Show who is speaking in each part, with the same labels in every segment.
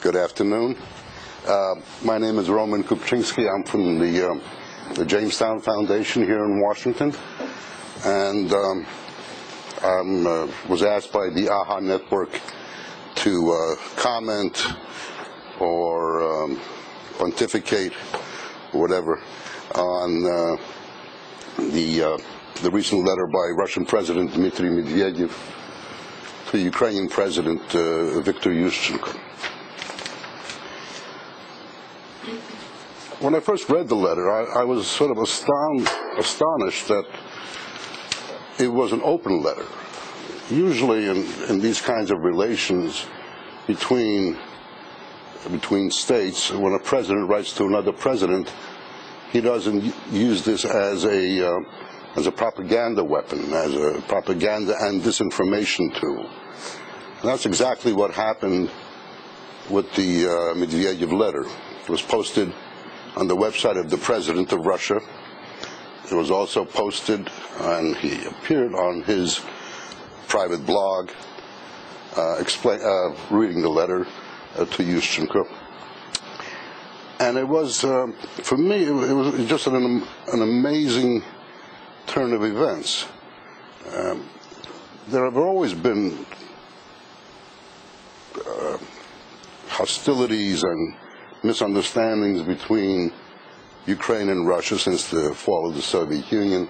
Speaker 1: Good afternoon. My name is Roman Kupchinsky. I'm from the Jamestown Foundation here in Washington, and I was asked by the AHA Network to comment or pontificate, or whatever, on the recent letter by Russian President Dmitry Medvedev to Ukrainian President Viktor Yushchenko. When I first read the letter, I was sort of astonished that it was an open letter. Usually in these kinds of relations between states, when a president writes to another president, he doesn't use this as a propaganda weapon, as a propaganda and disinformation tool. And that's exactly what happened with the Medvedev letter. It was posted on the website of the President of Russia. It was also posted, and he appeared on his private blog, reading the letter to Yushchenko. And it was, for me, it was just an amazing turn of events. There have always been hostilities and misunderstandings between Ukraine and Russia since the fall of the Soviet Union.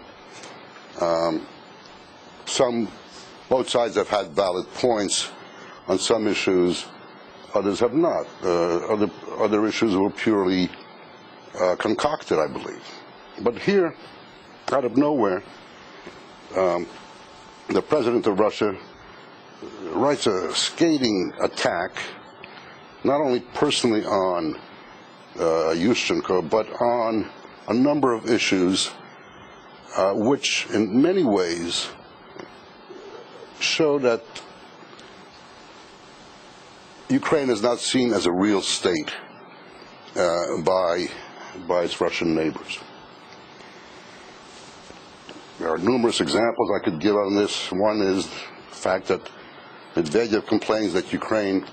Speaker 1: Both sides have had valid points on some issues, others have not. Other issues were purely concocted, I believe. But here, out of nowhere, the President of Russia writes a scathing attack, not only personally on Yushchenko, but on a number of issues which in many ways show that Ukraine is not seen as a real state by its Russian neighbors. There are numerous examples I could give on this. One is the fact that Medvedev complains that Ukraine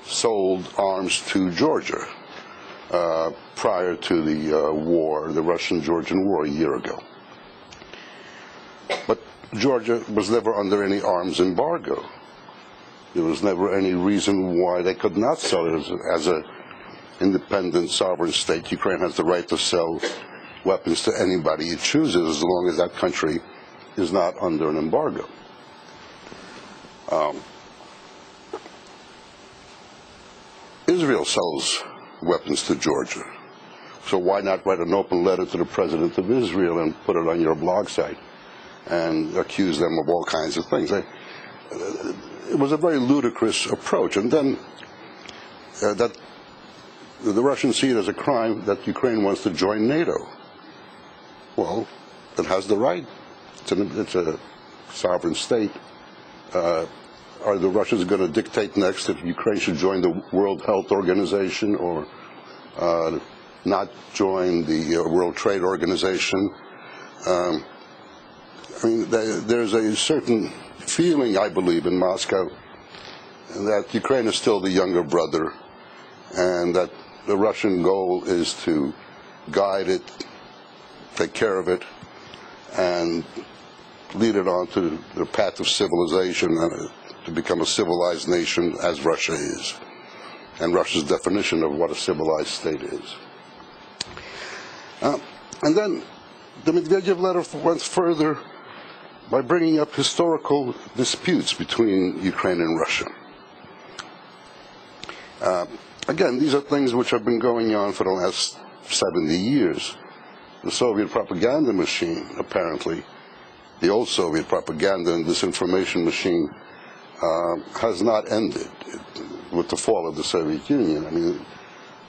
Speaker 1: sold arms to Georgia prior to the war, the Russian-Georgian war, a year ago. But Georgia was never under any arms embargo. There was never any reason why they could not sell it as an independent sovereign state. Ukraine has the right to sell weapons to anybody it chooses as long as that country is not under an embargo. Israel sells weapons to Georgia, so why not write an open letter to the President of Israel and put it on your blog site and accuse them of all kinds of things? It was a very ludicrous approach. And then that the Russians see it as a crime that Ukraine wants to join NATO. Well, it has the right. It's a sovereign state. Are the Russians going to dictate next if Ukraine should join the World Health Organization or not join the World Trade Organization? I mean, there's a certain feeling, I believe, in Moscow that Ukraine is still the younger brother, and that the Russian goal is to guide it, take care of it, and lead it on to the path of civilization, to become a civilized nation as Russia is, and Russia's definition of what a civilized state is. And then the Medvedev letter went further by bringing up historical disputes between Ukraine and Russia. Again, these are things which have been going on for the last 70 years. The Soviet propaganda machine, apparently, the old Soviet propaganda and disinformation machine, has not ended with the fall of the Soviet Union. I mean,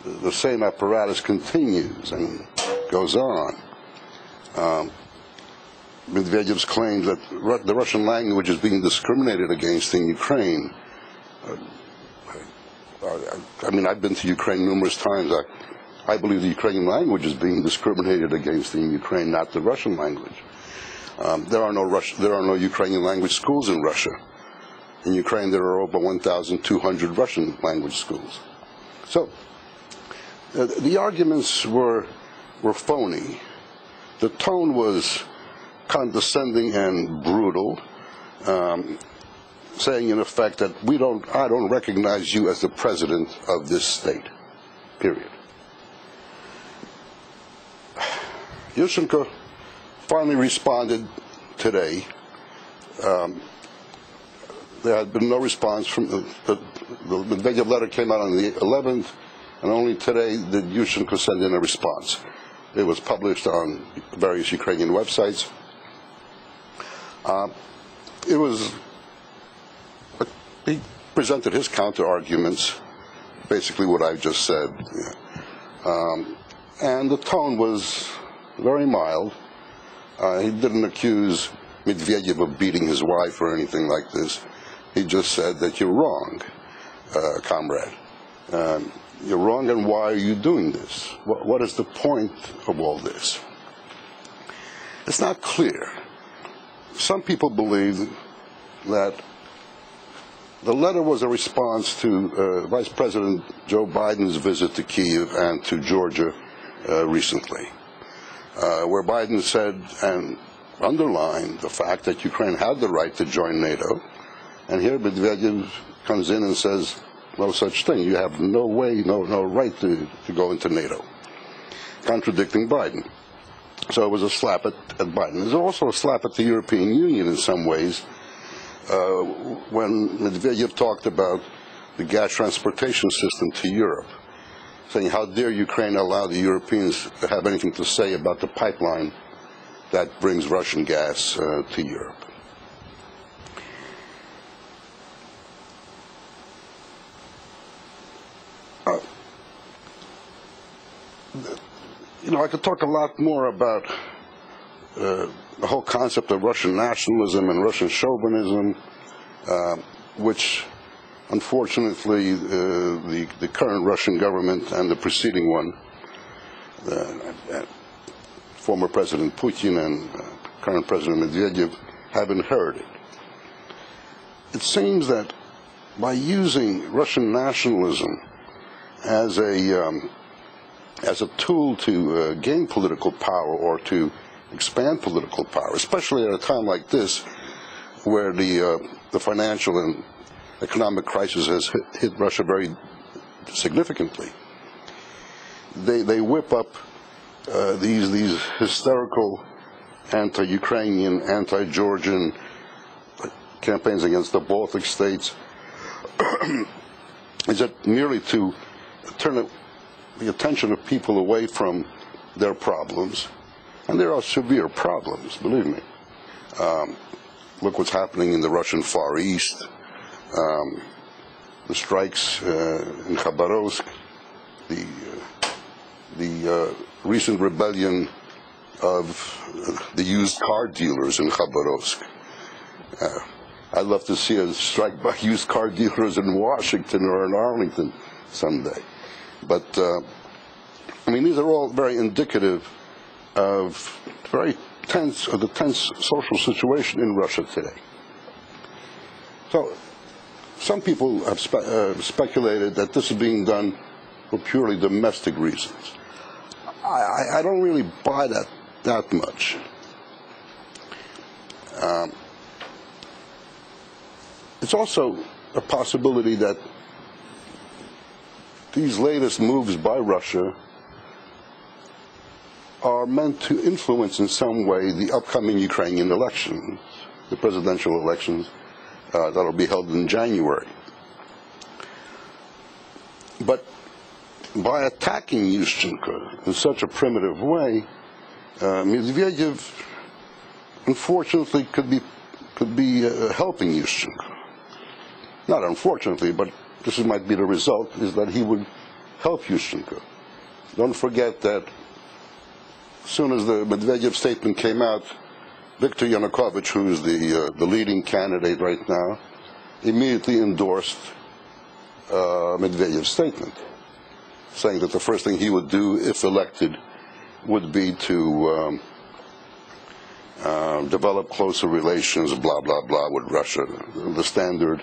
Speaker 1: the same apparatus continues and goes on. Medvedev's claims that the Russian language is being discriminated against in Ukraine. I mean, I've been to Ukraine numerous times. I believe the Ukrainian language is being discriminated against in Ukraine, not the Russian language. There are no Ukrainian language schools in Russia. In Ukraine, there are over 1,200 Russian language schools. So the arguments were phony. The tone was condescending and brutal, saying in effect that I don't recognize you as the president of this state, period. Yushchenko finally responded today. There had been no response from the Medvedev letter came out on the 11th, and only today did Yushchenko send in a response. It was published on various Ukrainian websites. He presented his counter-arguments, basically what I just said. And the tone was very mild. He didn't accuse Medvedev of beating his wife or anything like this. He just said that you're wrong, comrade. You're wrong, and why are you doing this? What is the point of all this? It's not clear. Some people believe that the letter was a response to Vice President Joe Biden's visit to Kyiv and to Georgia recently, where Biden said and underlined the fact that Ukraine had the right to join NATO, and here Medvedev comes in and says, no such thing. You have no way, no right to go into NATO, contradicting Biden. So it was a slap at Biden. It was also a slap at the European Union in some ways, when Medvedev talked about the gas transportation system to Europe, saying, how dare Ukraine allow the Europeans to have anything to say about the pipeline that brings Russian gas to Europe. I could talk a lot more about the whole concept of Russian nationalism and Russian chauvinism, which unfortunately the current Russian government and the preceding one, former President Putin and current President Medvedev, have inherited. It seems that by using Russian nationalism as a tool to gain political power or to expand political power, especially at a time like this, where the financial and economic crisis has hit Russia very significantly, they whip up these hysterical anti-Ukrainian, anti-Georgian campaigns against the Baltic states. Is that merely to turn the attention of people away from their problems? And there are severe problems, believe me. Look what's happening in the Russian Far East, the strikes in Khabarovsk, the recent rebellion of the used car dealers in Khabarovsk. I'd love to see a strike by used car dealers in Washington or in Arlington someday. But, these are all very indicative of the tense social situation in Russia today. So, some people have speculated that this is being done for purely domestic reasons. I don't really buy that much. It's also a possibility that these latest moves by Russia are meant to influence in some way the upcoming Ukrainian elections, the presidential elections that will be held in January. But by attacking Yushchenko in such a primitive way, Medvedev, unfortunately, could be helping Yushchenko. Not unfortunately, but this might be the result, is that he would help Yushchenko. Don't forget that as soon as the Medvedev statement came out, Viktor Yanukovych, who is the leading candidate right now, immediately endorsed Medvedev's statement, saying that the first thing he would do, if elected, would be to develop closer relations, blah, blah, blah, with Russia, the standard